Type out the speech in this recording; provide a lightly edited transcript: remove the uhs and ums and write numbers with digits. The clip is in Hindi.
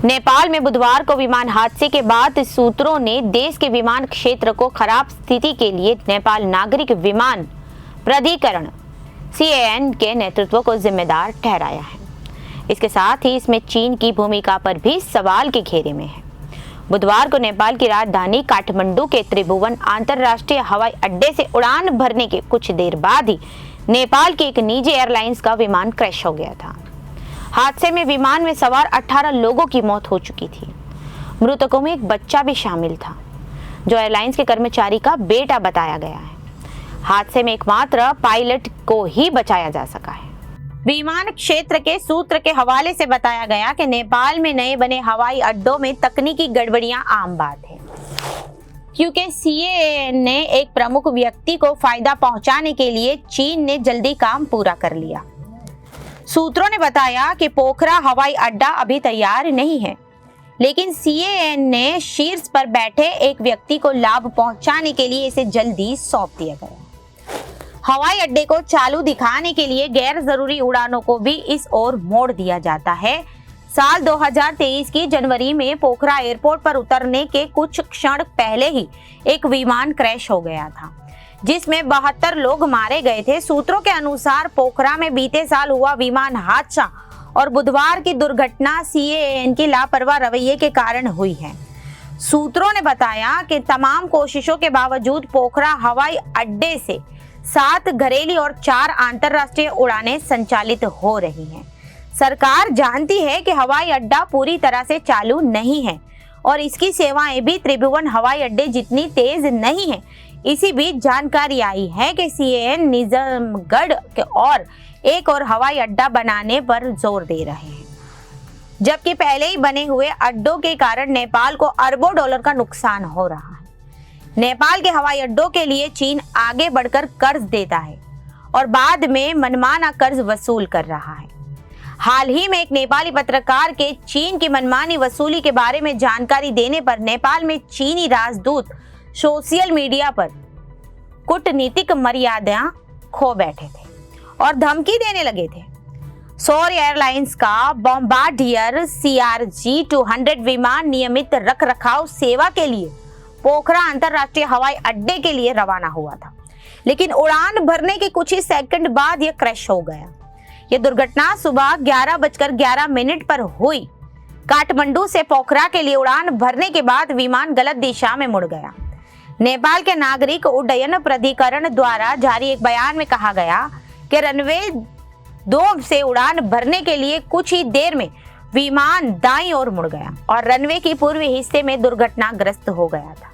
नेपाल में बुधवार को विमान हादसे के बाद सूत्रों ने देश के विमान क्षेत्र को खराब स्थिति के लिए नेपाल नागरिक विमान प्राधिकरण CAN के नेतृत्व को जिम्मेदार ठहराया है। इसके साथ ही इसमें चीन की भूमिका पर भी सवाल के घेरे में है। बुधवार को नेपाल की राजधानी काठमांडू के त्रिभुवन अंतर्राष्ट्रीय हवाई अड्डे से उड़ान भरने के कुछ देर बाद ही नेपाल की एक निजी एयरलाइंस का विमान क्रैश हो गया था। हादसे में विमान में सवार 18 लोगों की मौत हो चुकी थी। मृतकों में एक बच्चा भी शामिल था, जो एयरलाइंस के कर्मचारी का बेटा बताया गया है। हादसे में एकमात्र पायलट को ही बचाया जा सका है। विमान क्षेत्र के सूत्र के हवाले से बताया गया कि नेपाल में नए बने हवाई अड्डों में तकनीकी गड़बड़ियां आम बात है, क्योंकि CAN ने एक प्रमुख व्यक्ति को फायदा पहुंचाने के लिए चीन ने जल्दी काम पूरा कर लिया। सूत्रों ने बताया कि पोखरा हवाई अड्डा अभी तैयार नहीं है, लेकिन CAN ने शीर्ष पर बैठे एक व्यक्ति को लाभ पहुंचाने के लिए इसे जल्दी सौंप दिया गया। हवाई अड्डे को चालू दिखाने के लिए गैर जरूरी उड़ानों को भी इस ओर मोड़ दिया जाता है। साल 2023 की जनवरी में पोखरा एयरपोर्ट पर उतरने के कुछ क्षण पहले ही एक विमान क्रैश हो गया था, जिसमें 72 लोग मारे गए थे। सूत्रों के अनुसार पोखरा में बीते साल हुआ विमान हादसा और बुधवार की दुर्घटना CAN की लापरवाह रवैये के कारण हुई है। सूत्रों ने बताया कि तमाम कोशिशों के बावजूद पोखरा हवाई अड्डे से 7 घरेलू और 4 अंतर्राष्ट्रीय उड़ानें संचालित हो रही हैं। सरकार जानती है कि हवाई अड्डा पूरी तरह से चालू नहीं है और इसकी सेवाएं भी त्रिभुवन हवाई अड्डे जितनी तेज नहीं है। इसी बीच जानकारी आई है कि CAN निजामगढ़ और एक और हवाई अड्डा बनाने पर जोर दे रहे हैं, जबकि पहले ही बने हुए अड्डों के कारण नेपाल को अरबों डॉलर का नुकसान हो रहा है। नेपाल के हवाई अड्डों के लिए चीन आगे बढ़कर कर्ज देता है और बाद में मनमाना कर्ज वसूल कर रहा है। हाल ही में एक नेपाली पत्रकार के चीन की मनमानी वसूली के बारे में जानकारी देने पर नेपाल में चीनी राजदूत सोशल मीडिया पर कूटनीतिक मर्यादा खो बैठे थे और धमकी देने लगे थे। सौर एयरलाइंस का बॉम्बार्डियर CRJ-200 विमान नियमित रखरखाव सेवा के लिए पोखरा अंतर्राष्ट्रीय हवाई अड्डे के लिए रवाना हुआ था, लेकिन उड़ान भरने के कुछ ही सेकंड बाद यह क्रैश हो गया। यह दुर्घटना सुबह 11:11 पर हुई। काठमांडू से पोखरा के लिए उड़ान भरने के बाद विमान गलत दिशा में मुड़ गया। नेपाल के नागरिक उड्डयन प्राधिकरण द्वारा जारी एक बयान में कहा गया कि रनवे 2 से उड़ान भरने के लिए कुछ ही देर में विमान दाईं ओर मुड़ गया और रनवे की पूर्वी हिस्से में दुर्घटनाग्रस्त हो गया था।